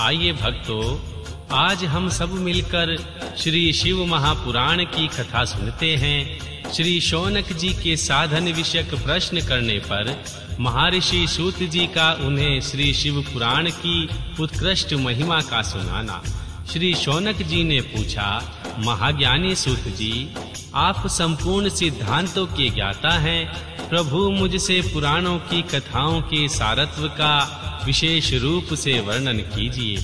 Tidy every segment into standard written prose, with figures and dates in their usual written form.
आइए भक्तों, आज हम सब मिलकर श्री शिव महापुराण की कथा सुनते हैं। श्री शौनक जी के साधन विषयक प्रश्न करने पर महर्षि सूत जी का उन्हें श्री शिव पुराण की उत्कृष्ट महिमा का सुनाना। श्री शौनक जी ने पूछा, महाज्ञानी सूत जी, आप संपूर्ण सिद्धांतों के ज्ञाता हैं। प्रभु, मुझसे पुराणों की कथाओं के सारत्व का विशेष रूप से वर्णन कीजिए।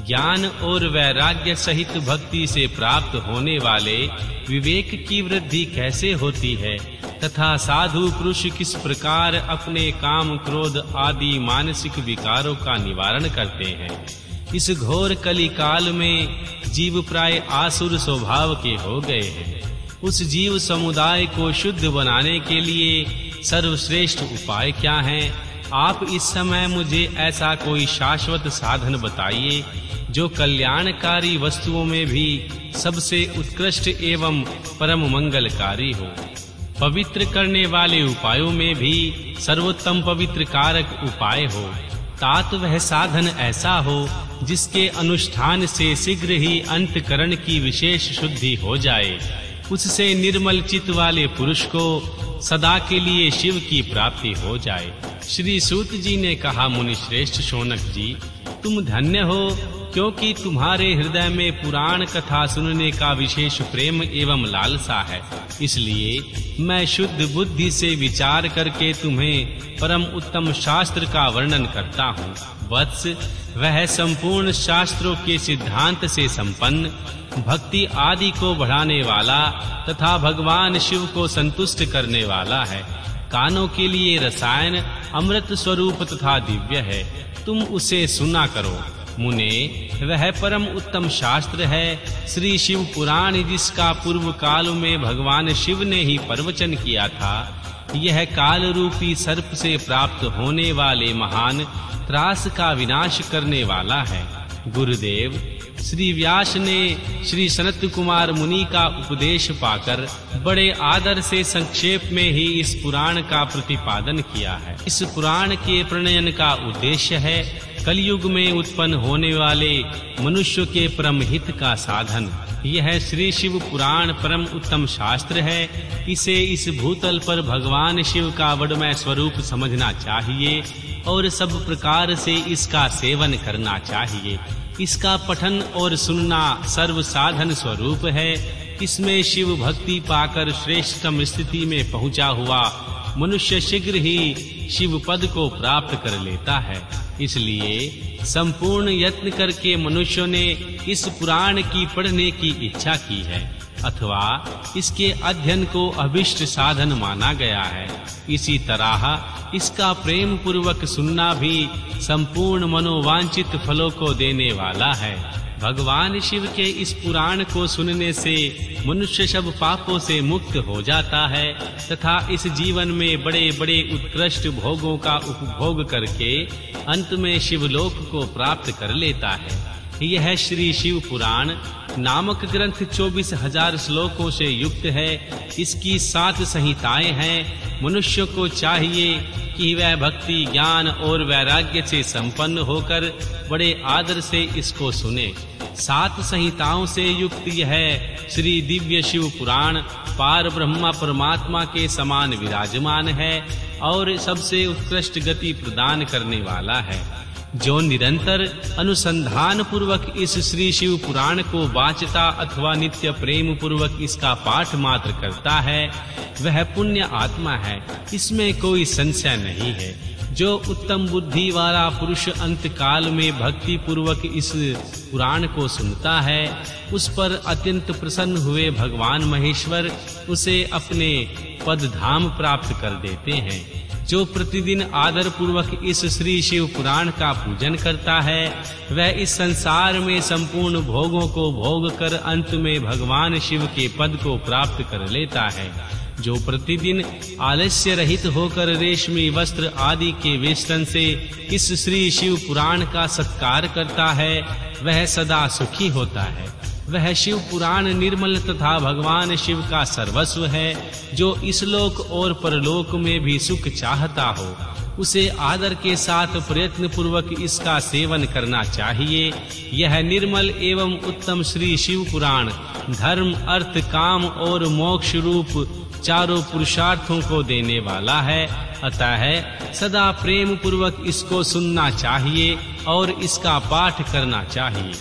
ज्ञान और वैराग्य सहित भक्ति से प्राप्त होने वाले विवेक की वृद्धि कैसे होती है तथा साधु पुरुष किस प्रकार अपने काम, क्रोध आदि मानसिक विकारों का निवारण करते हैं। इस घोर कली काल में जीव प्राय आसुर स्वभाव के हो गए हैं। उस जीव समुदाय को शुद्ध बनाने के लिए सर्वश्रेष्ठ उपाय क्या है? आप इस समय मुझे ऐसा कोई शाश्वत साधन बताइए जो कल्याणकारी वस्तुओं में भी सबसे उत्कृष्ट एवं परम मंगलकारी हो, पवित्र करने वाले उपायों में भी सर्वोत्तम पवित्र कारक उपाय हो। तात वह साधन ऐसा हो जिसके अनुष्ठान से शीघ्र ही अंतकरण की विशेष शुद्धि हो जाए। उससे निर्मल चित्त वाले पुरुष को सदा के लिए शिव की प्राप्ति हो जाए। श्री सूत जी ने कहा, मुनि श्रेष्ठ शौनक जी, तुम धन्य हो, क्योंकि तुम्हारे हृदय में पुराण कथा सुनने का विशेष प्रेम एवं लालसा है। इसलिए मैं शुद्ध बुद्धि से विचार करके तुम्हें परम उत्तम शास्त्र का वर्णन करता हूँ। वत्स, वह संपूर्ण शास्त्रों के सिद्धांत से संपन्न, भक्ति आदि को बढ़ाने वाला तथा भगवान शिव को संतुष्ट करने वाला है। कानों के लिए रसायन, अमृत स्वरूप तथा दिव्य है। तुम उसे सुना करो। मुने, वह परम उत्तम शास्त्र है श्री शिव पुराण, जिसका पूर्व काल में भगवान शिव ने ही प्रवचन किया था। यह काल रूपी सर्प से प्राप्त होने वाले महान त्रास का विनाश करने वाला है। गुरुदेव श्री व्यास ने श्री सनत कुमार मुनि का उपदेश पाकर बड़े आदर से संक्षेप में ही इस पुराण का प्रतिपादन किया है। इस पुराण के प्रणयन का उद्देश्य है कलयुग में उत्पन्न होने वाले मनुष्य के परम हित का साधन। यह श्री शिव पुराण परम उत्तम शास्त्र है। इसे इस भूतल पर भगवान शिव का वडमय स्वरूप समझना चाहिए और सब प्रकार से इसका सेवन करना चाहिए। इसका पठन और सुनना सर्व साधन स्वरूप है। इसमें शिव भक्ति पाकर श्रेष्ठतम स्थिति में पहुंचा हुआ मनुष्य शीघ्र ही शिव पद को प्राप्त कर लेता है। इसलिए संपूर्ण यत्न करके मनुष्यों ने इस पुराण की पढ़ने की इच्छा की है अथवा इसके अध्ययन को अभिष्ट साधन माना गया है। इसी तरह इसका प्रेम पूर्वक सुनना भी संपूर्ण मनोवांछित फलों को देने वाला है। भगवान शिव के इस पुराण को सुनने से मनुष्य सब पापों से मुक्त हो जाता है तथा इस जीवन में बड़े-बड़े उत्कृष्ट भोगों का उपभोग करके अंत में शिवलोक को प्राप्त कर लेता है। यह श्री शिव पुराण नामक ग्रंथ 24,000 श्लोकों से युक्त है। इसकी 7 संहिताएं हैं। मनुष्य को चाहिए कि वह भक्ति, ज्ञान और वैराग्य से संपन्न होकर बड़े आदर से इसको सुने। 7 संहिताओं से युक्त यह श्री दिव्य शिव पुराण पार ब्रह्मा परमात्मा के समान विराजमान है और सबसे उत्कृष्ट गति प्रदान करने वाला है। जो निरंतर अनुसंधान पूर्वक इस श्री शिव पुराण को वाचता अथवा नित्य प्रेम पूर्वक इसका पाठ मात्र करता है, वह पुण्य आत्मा है। इसमें कोई संशय नहीं है। जो उत्तम बुद्धि वाला पुरुष अंत काल में भक्ति पूर्वक इस पुराण को सुनता है, उस पर अत्यंत प्रसन्न हुए भगवान महेश्वर उसे अपने पद धाम प्राप्त कर देते हैं। जो प्रतिदिन आदर पूर्वक इस श्री शिव पुराण का पूजन करता है, वह इस संसार में संपूर्ण भोगों को भोग कर अंत में भगवान शिव के पद को प्राप्त कर लेता है। जो प्रतिदिन आलस्य रहित होकर रेशमी वस्त्र आदि के वेष्टन से इस श्री शिव पुराण का सत्कार करता है, वह सदा सुखी होता है। वह शिव पुराण निर्मल तथा भगवान शिव का सर्वस्व है। जो इस लोक और परलोक में भी सुख चाहता हो, उसे आदर के साथ प्रयत्न पूर्वक इसका सेवन करना चाहिए। यह निर्मल एवं उत्तम श्री शिव पुराण धर्म, अर्थ, काम और मोक्ष रूप चारों पुरुषार्थों को देने वाला है। अतः सदा प्रेम पूर्वक इसको सुनना चाहिए और इसका पाठ करना चाहिए।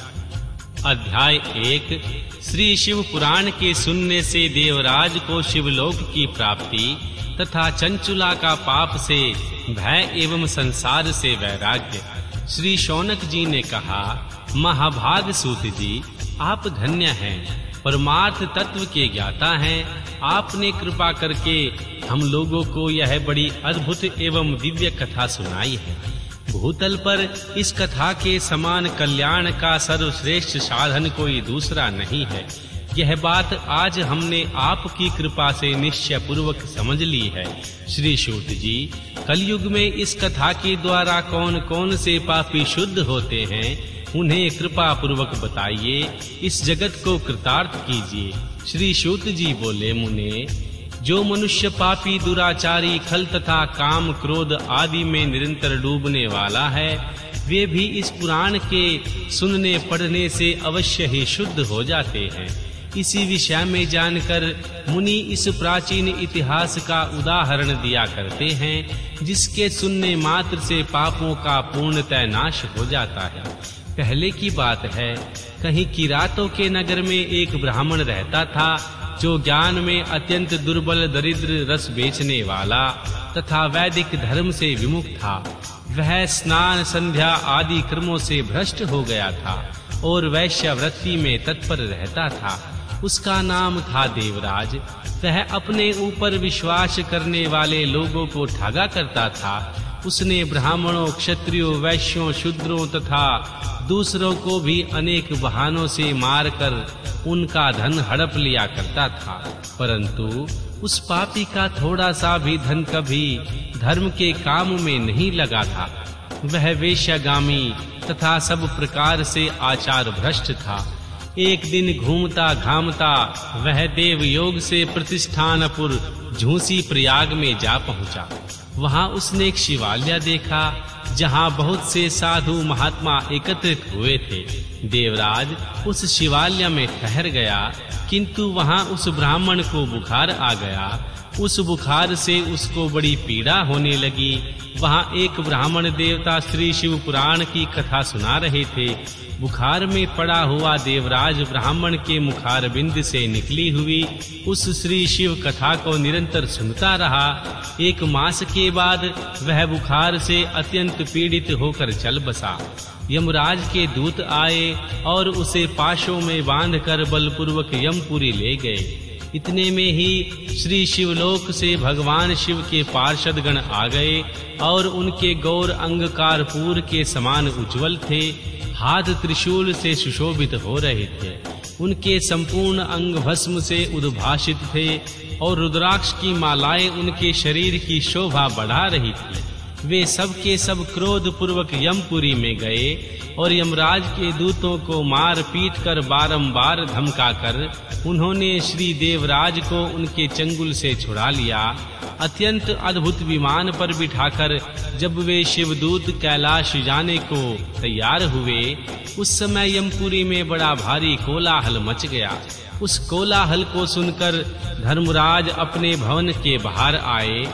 अध्याय 1। श्री शिव पुराण के सुनने से देवराज को शिवलोक की प्राप्ति तथा चंचुला का पाप से भय एवं संसार से वैराग्य। श्री शौनक जी ने कहा, महाभाग सूत जी, आप धन्य हैं, परमार्थ तत्व के ज्ञाता हैं। आपने कृपा करके हम लोगों को यह बड़ी अद्भुत एवं दिव्य कथा सुनाई है। भूतल पर इस कथा के समान कल्याण का सर्वश्रेष्ठ साधन कोई दूसरा नहीं है। यह बात आज हमने आपकी कृपा से निश्चय पूर्वक समझ ली है। श्री सूत जी, कलयुग में इस कथा के द्वारा कौन-कौन से पापी शुद्ध होते हैं, उन्हें कृपा पूर्वक बताइए, इस जगत को कृतार्थ कीजिए। श्री सूत जी बोले, मुने, जो मनुष्य पापी, दुराचारी, खल तथा काम, क्रोध आदि में निरंतर डूबने वाला है, वे भी इस पुराण के सुनने पढ़ने से अवश्य ही शुद्ध हो जाते हैं। इसी विषय में जानकर मुनि इस प्राचीन इतिहास का उदाहरण दिया करते हैं, जिसके सुनने मात्र से पापों का पूर्णतः नाश हो जाता है। पहले की बात है, कहीं किरातों के नगर में एक ब्राह्मण रहता था, जो ज्ञान में अत्यंत दुर्बल, दरिद्र, रस बेचने वाला तथा वैदिक धर्म से विमुख था। वह स्नान, संध्या आदि कर्मों से भ्रष्ट हो गया था और वैश्यवृत्ति में तत्पर रहता था। उसका नाम था देवराज। वह अपने ऊपर विश्वास करने वाले लोगों को ठगा करता था। उसने ब्राह्मणों, क्षत्रियों, वैश्यों, शूद्रों तथा दूसरों को भी अनेक बहानों से मारकर उनका धन हड़प लिया करता था, परंतु उस पापी का थोड़ा सा भी धन कभी धर्म के काम में नहीं लगा था। वह वेश्यागामी तथा सब प्रकार से आचार भ्रष्ट था। एक दिन घूमता घामता वह देवयोग से प्रतिष्ठानपुर झूसी प्रयाग में जा पहुंचा। वहां उसने एक शिवालय देखा, जहां बहुत से साधु महात्मा एकत्रित हुए थे। देवराज उस शिवालय में ठहर गया, किंतु वहां उस ब्राह्मण को बुखार आ गया। उस बुखार से उसको बड़ी पीड़ा होने लगी। वहां एक ब्राह्मण देवता श्री शिव पुराण की कथा सुना रहे थे। बुखार में पड़ा हुआ देवराज ब्राह्मण के मुखार बिंद से निकली हुई उस श्री शिव कथा को निरंतर सुनता रहा। एक मास के बाद वह बुखार से अत्यंत पीड़ित होकर चल बसा। यमराज के दूत आए और उसे पाशों में बांधकर बलपूर्वक यमपुरी ले गए। इतने में ही श्री शिवलोक से भगवान शिव के पार्षद गण आ गए और उनके गौर अंग कर्पूर के समान उज्जवल थे, हाथ त्रिशूल से सुशोभित हो रहे थे। उनके संपूर्ण अंग भस्म से उद्भासित थे और रुद्राक्ष की मालाएं उनके शरीर की शोभा बढ़ा रही थी। वे सब के सब क्रोध पूर्वक यमपुरी में गए और यमराज के दूतों को मार पीट कर बारंबार धमकाकर उन्होंने श्री देवराज को उनके चंगुल से छुड़ा लिया। अत्यंत अद्भुत विमान पर बिठाकर जब वे शिवदूत कैलाश जाने को तैयार हुए, उस समय यमपुरी में बड़ा भारी कोलाहल मच गया। उस कोलाहल को सुनकर धर्मराज अपने भवन के बाहर आए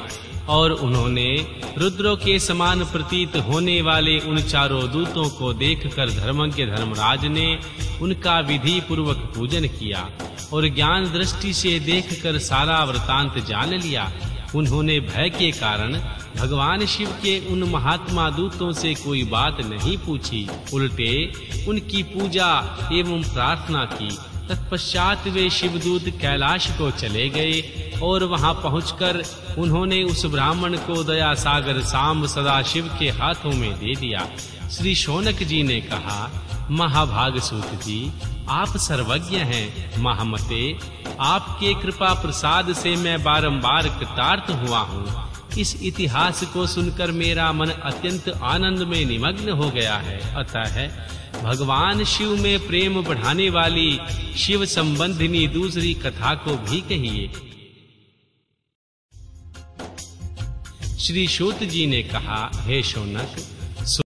और उन्होंने रुद्रों के समान प्रतीत होने वाले उन चारों दूतों को देखकर धर्मज्ञ धर्मराज ने उनका विधि पूर्वक पूजन किया और ज्ञान दृष्टि से देखकर सारा वृतांत जान लिया। उन्होंने भय के कारण भगवान शिव के उन महात्मा दूतों से कोई बात नहीं पूछी, उल्टे उनकी पूजा एवं प्रार्थना की। तत्पश्चात वे शिवदूत कैलाश को चले गए और वहां पहुंचकर उन्होंने उस ब्राह्मण को दया सागर सांब सदाशिव के हाथों में दे दिया। श्री शौनक जी ने कहा, महाभाग सूत जी, आप सर्वज्ञ हैं। महामते, आपके कृपा प्रसाद से मैं बारंबार कृतार्थ हुआ हूँ। इस इतिहास को सुनकर मेरा मन अत्यंत आनंद में निमग्न हो गया है। अतः भगवान शिव में प्रेम बढ़ाने वाली शिव संबंधिनी दूसरी कथा को भी कहिए। श्री सूत जी ने कहा, हे शौनक,